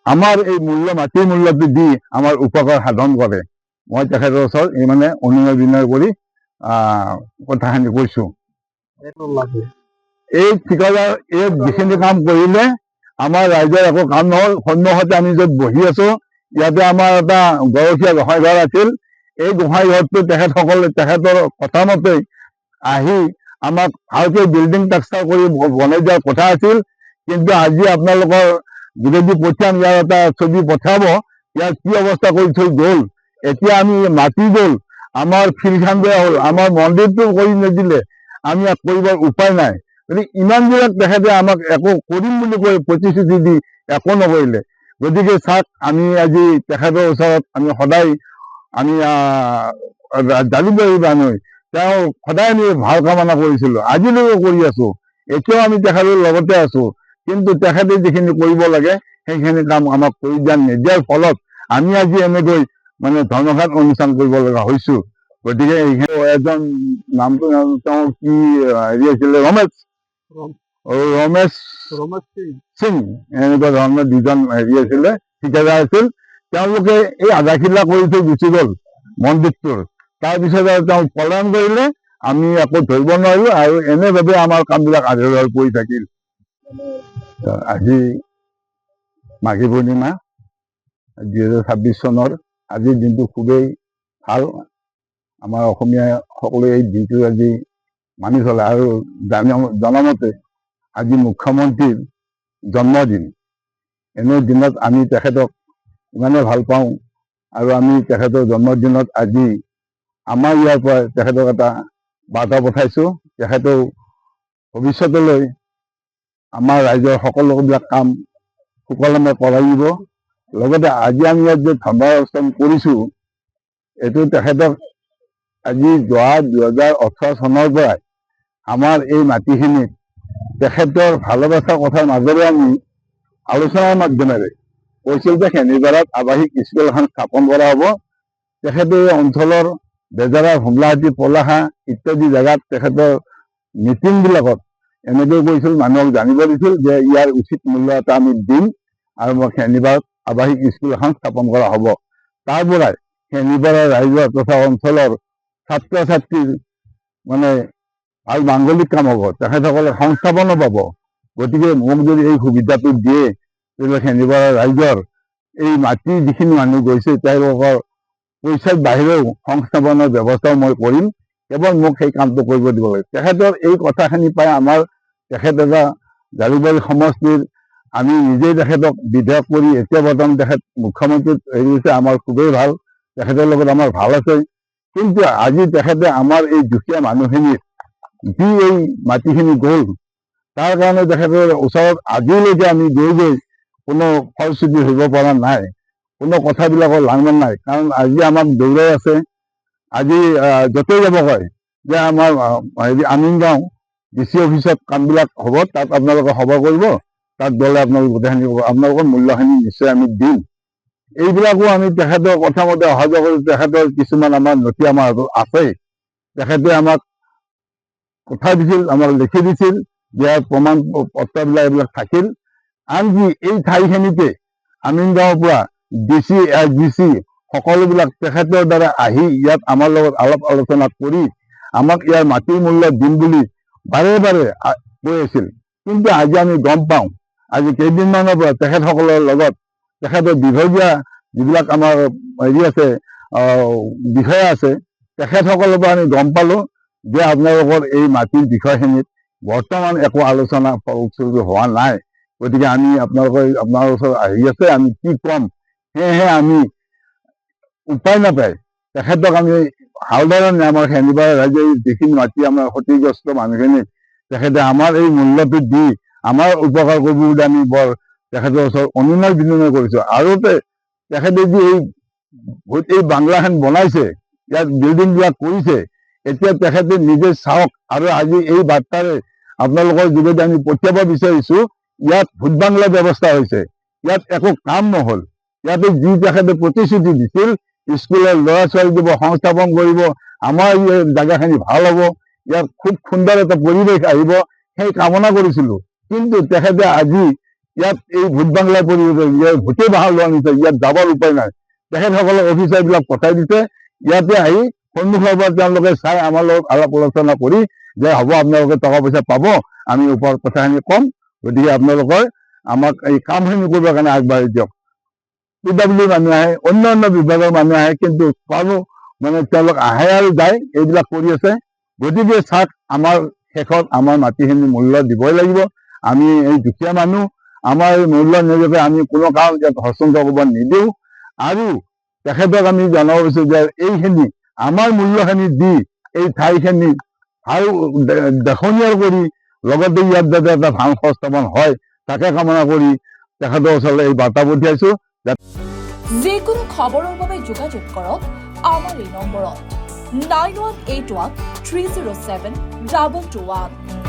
আমাৰ এই মাটিৰ মূল্যটো দি আমাৰ উপকাৰ সাধন কৰে। মই তেখেতৰ ওচৰত এই মানে অনুনয় বিনয় কৰি কথাখিনি কৈছো। এই ঠিকাদাৰ এই যিখিনি কাম কৰিলে আমাৰ ৰাইজৰ একো কাম নহল। সন্মুখতে আমি য'ত বহি আছো ইয়াতে আমাৰ এটা গৰখীয়া গোঁসাই ঘৰ আছিল। এই গোঁসাই ঘৰটো তেখেতৰ কথা মতে আহি আমাক ভালকৈ বিল্ডিং টেক্সচাৰ কৰি বনাই দিয়াৰ কথা আছিল। কিন্তু আজি আপোনালোকৰ যোগেদি পঠিয়াম, ইয়াৰ এটা ছবি পঠাব, ইয়াৰ কি অৱস্থা কৰি থৈ গ'ল। এতিয়া আমি মাটি গ'ল, আমাৰ ফিল্ডখন বেয়া হ'ল, আমাৰ মন্দিৰটো কৰি নিদিলে, আমি ইয়াক কৰিবৰ উপায় নাই। গতিকে ইমানবিলাক তেখেতে আমাক একো কৰিম বুলি কৈ প্ৰতিশ্ৰুতি দি একো নকৰিলে। গতিকে চাওক, আমি আজি তেখেতৰ ওচৰত আমি সদায় আমি জালুকবাৰী মানুহ, তেওঁ সদায় আমি ভাল কামনা কৰিছিলো, আজিলৈকে কৰি আছো, এতিয়াও আমি তেখেতৰ লগতে আছো। কিন্তু তেখেতে যিখিনি কৰিব লাগে সেইখিনি কাম আমাক কৰি নিদিয়াৰ ফলত আমি আজি এনেকৈ মানে ধৰ্মঘাট অনুষ্ঠান কৰিব লগা হৈছো। গতিকে এইখিনি এজন নামটো তেওঁ কি হেৰি আছিলে, ৰমেশ সিং এনেকুৱা ধৰণৰ দুজন হেৰি আছিলে, ঠিকাদাৰ আছিল। তেওঁলোকে এই আধাখিলা কৰি থৈ গুচি গ'ল মন্দিৰটোৰ। তাৰপিছত আৰু তেওঁ পলায়ন কৰিলে, আমি একো ধৰিব নোৱাৰিলো আৰু এনেভাৱে আমাৰ কামবিলাক আধৰুৱা হৈ পৰি থাকিল। আজি মাঘী পূৰ্ণিমা 2026 চনৰ আজিৰ দিনটো খুবেই ভাল। আমাৰ অসমীয়া সকলোৱে এই দিনটো আজি মানি চলে। আৰু জনামতে আজি মুখ্যমন্ত্ৰীৰ জন্মদিন। এনে দিনত আমি তেখেতক ইমানে ভাল পাওঁ আৰু আমি তেখেতৰ জন্মদিনত আজি আমাৰ ইয়াৰ পৰা তেখেতক এটা বাৰ্তা পঠাইছো, তেখেতেও ভৱিষ্যতলৈ আমাৰ ৰাইজৰ সকলোবিলাক কাম সুকলমে কৰাইব। লগতে আজি আমি ইয়াত যে ধৰ্মানুষ্ঠান কৰিছো, এইটো তেখেতক আজি যোৱা 2018 চনৰ পৰাই আমাৰ এই মাটিখিনিত তেখেতৰ ভালোবাসাৰ কথাৰ মাজেৰে আমি আলোচনাৰ মাধ্যমেৰে কৈছিল যে খেনিপাৰাত আৱাসিক স্কুল এখন স্থাপন কৰা হ'ব। তেখেতে এই অঞ্চলৰ বেজাৰা, ভোমলাহাটী, পলাশা ইত্যাদি জেগাত তেখেতৰ মিটিংবিলাকত এনেকৈ কৈছিল, মানুহক জানিব দিছিল যে ইয়াৰ উচিত মূল্য এটা আমি দিম আৰু মই খেনিপাৰাত আৱাসিক স্কুল এখন স্থাপন কৰা হ'ব। তাৰ পৰাই খেনিপাৰাৰ ৰাইজৰ তথা অঞ্চলৰ ছাত্ৰ ছাত্ৰীৰ মানে ভাল মাংগলিক কাম হ'ব, তেখেতসকলে সংস্থাপনো পাব। গতিকে মোক যদি এই সুবিধাটো দিয়ে, তেতিয়াহ'লে খেনিপাৰাৰ ৰাইজৰ এই মাটিৰ যিখিনি মানুহ গৈছে তেওঁলোকৰ পইচাৰ বাহিৰেও সংস্থাপনৰ ব্যৱস্থাও মই কৰিম। কেৱল মোক সেই কামটো কৰিব দিব লাগে। তেখেতৰ এই কথাখিনি পাই আমাৰ তেখেত এটা জালুকবাৰী সমষ্টিৰ আমি নিজেই তেখেতক বিধায়ক কৰি এতিয়া বৰ্তমান তেখেত মুখ্যমন্ত্ৰীত হেৰি হৈছে, আমাৰ খুবেই ভাল, তেখেতৰ লগত আমাৰ ভাল আছে। কিন্তু আজি তেখেতে আমাৰ এই দুখীয়া মানুহখিনিৰ যি এই মাটিখিনি গ'ল, তাৰ কাৰণে তেখেতৰ ওচৰত আজিলৈকে আমি গৈ কোনো ফলশ্ৰুতি হ'ব পৰা নাই, কোনো কথাবিলাকৰ লাংমান নাই। কাৰণ আজি আমাক দৌৰাই আছে, আজি য'তেই যাব কয় যে আমাৰ হেৰি আমিনগাঁও DC অফিচত কামবিলাক হ'ব, তাত আপোনালোকে সভা কৰিব, তাত গ'লে আপোনালোকে গোটেইখিনি ক'ব, আপোনালোকৰ মূল্যখিনি নিশ্চয় আমি দিম। এইবিলাকো আমি তেখেতৰ কথা মতে অহা যোৱা কৰি, তেখেতৰ কিছুমান আমাৰ নথি আমাৰ আছে, তেখেতে আমাক কথা দিছিল, আমাক লিখি দিছিল, ইয়াৰ প্ৰমাণ পত্ৰবিলাক এইবিলাক থাকিল। আনকি এই ঠাইখিনিতে আমিনগাঁৱৰ পৰা DC SDC সকলোবিলাক তেখেতৰ দ্বাৰা আহি ইয়াত আমাৰ লগত আলাপ আলোচনা কৰি আমাক ইয়াৰ মাটিৰ মূল্য দিম বুলি বাৰে বাৰে কৈ আছিল। কিন্তু আজি আমি গম পাওঁ, আজি কেইদিনমানৰ পৰা তেখেতসকলৰ লগত তেখেতৰ বিভাগীয় যিবিলাক আমাৰ হেৰি আছে, বিষয়া আছে, তেখেতসকলৰ পৰা আমি গম পালো যে আপোনালোকৰ এই মাটিৰ বিষয়খিনিত বৰ্তমান একো আলোচনা ফলস্বৰূপে হোৱা নাই। গতিকে আমি আপোনাৰ ওচৰত আহি আছে, আমি কি ক'ম, সেয়েহে আমি উপায় নাপায় তেখেতক আমি ভালদৰে আমাৰ খেনিপাৰা ৰাইজে যিখিনি মাটি আমাৰ ক্ষতিগ্ৰস্ত মানুহখিনি তেখেতে আমাৰ এই মূল্যটো দি আমাৰ উপকাৰ কৰিব বুলি আমি বৰ তেখেতৰ ওচৰত অনুনয় বিনয় কৰিছো। আৰু তেখেতে যি এই বাংলাখন বনাইছে, ইয়াত বিল্ডিংবিলাক কৰিছে, এতিয়া তেখেতে নিজে চাওক। আৰু আজি এই বাৰ্তাৰে আপোনালোকৰ যোগেদি আমি পঠিয়াব বিচাৰিছো, ইয়াত ভোট বাংলা ব্যৱস্থা হৈছে, ইয়াত একো কাম নহ'ল। ইয়াতে যি তেখেতে প্ৰতিশ্ৰুতি দিছিল, স্কুলৰ ল'ৰা ছোৱালী দিব, সংস্থাপন কৰিব, আমাৰ এই জেগাখিনি ভাল হ'ব, ইয়াত খুব সুন্দৰ এটা পৰিৱেশ আহিব, সেই কামনা কৰিছিলো। কিন্তু তেখেতে আজি ইয়াত এই ভোট বাংলাৰ পৰিৱেশ ভোটে বাহাৰ লোৱা নিচিনা ইয়াত যাবৰ উপায় নাই তেখেতসকলক অফিচাৰবিলাক পঠাই দিছে ইয়াতে আহি সন্মুখৰ পৰা তেওঁলোকে চাই আমাৰ লগত আলাপ আলোচনা কৰি যে হ'ব আপোনালোকে টকা পইচা পাব আমি ওপৰত কথাখিনি ক'ম গতিকে আপোনালোকৰ আমাক এই কামখিনি কৰিবৰ কাৰণে আগবাঢ়ি দিয়ক PWD মানুহ আহে অন্য বিভাগৰ মানুহ আহে কিন্তু কাৰো মানে তেওঁলোক আহে আৰু যায় এইবিলাক কৰি আছে গতিকে চাওক আমাৰ শেষত আমাৰ মাটিখিনি মূল্য দিবই লাগিব আমি এই দুখীয়া মানুহ আমাৰ এই মূল্য নিদিয়াকৈ আমি কোনো কাৰণ ইয়াত হস্তান্তৰ কৰিব নিদিওঁ আৰু তেখেতক আমি জনাব বিচাৰোঁ যে এইখিনি আমাৰ মূল্যখিনি দি এই ঠাইখিনি ভাল দেখনীয় কৰি লগতে ইয়াত যাতে এটা ভাল সংস্থাপন হয় তাকে কামনা কৰি তেখেতৰ ওচৰলৈ এই বাৰ্তা পঠিয়াইছোঁ যিকোনো খবৰৰ বাবে যোগাযোগ কৰক আমাৰ এই নম্বৰত 9181 307 2221